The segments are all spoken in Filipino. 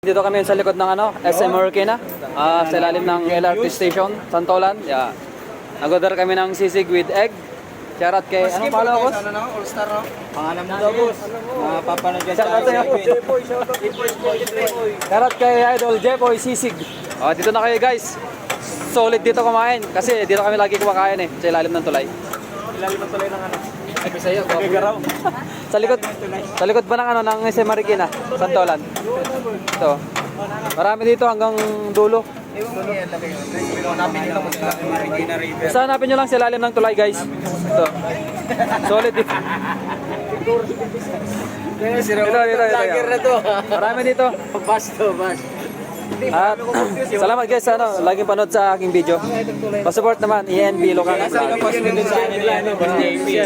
Dito kami sa likod ng SM Marikina, sa ilalim ng LRT station, Santolan. Yeah. Nag-order kami ng sisig with egg. Shoutout kay, anong pala boss? All-star, no? Pangalan mo daw, boss. Papanood dyan Shoutout sa'yo. Shoutout kay Idol Jepoy Sisig. Dito na kayo guys. Solid dito kumain kasi dito kami lagi kumakain sa ilalim ng tulay. Ilalim ang tuloy ng ano. Ay, Bisaya, Gagaraw. sa likod ba ng ng SM Marikina, Santolan. Ito. Marami dito hanggang dulo. Hanapin nyo lang kung sila Marikina River. Basta hanapin nyo lang sa ilalim ng tulay guys. Ito. Solid dito. Dito. Lager na to. Marami dito. Bas to, bas. At salamat guys sa laging panood sa aking video. Pa-support naman ENB Local.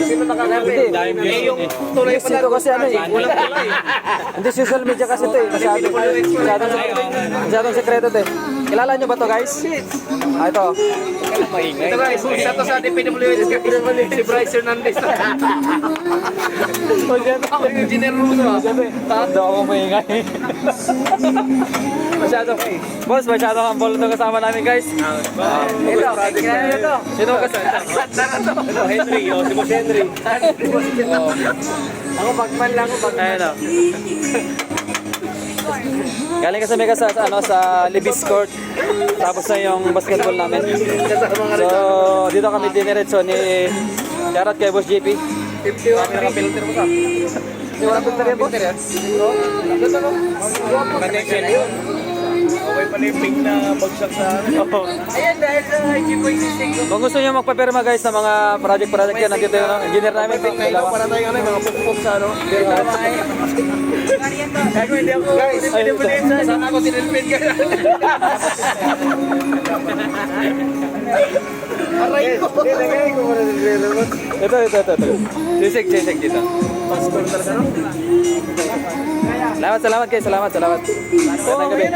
Sino nakakabi? Hindi. Yung tuloy Yes, ito kasi Hindi social media kasi ito masyadong sekreto ito Kilala nyo ba to guys? Ito. Ito guys, isa to sa DPWH si Bryce Hernandez. Ako yung engineer mo to. Tado ako maingay. Masyadong humble itong kasama namin guys. Ito, kilala nyo to. Sino kasama? Ito, Henry, si Boss Henry. Ako bagman lang ako, bagman. Ayun o. Galing kasi may sa Libis Court. Tapos na yung basketball namin. So, dito kami diniretso ni Shoutout kay Boss JP. 51 naka-filter mo ka. Di wala filter yan, boss? Connection yun. Okay pala yung pink na bagsak sa ano. Ayan, dahil sa G-Boy Sisig. Kung gusto nyo magpapirma guys ng mga project yan, nandito yung engineer namin. Kailangan para tayo mga pupupok sa ano. Gago, hindi ako. Guys, Hindi mo din sa. Sana ako sinilpin ka. Aray ko. Ilagay ko muna ng reload. Ito. Sisig dito. Passport talaga, no? Salamat guys, salamat. Gandang gabi.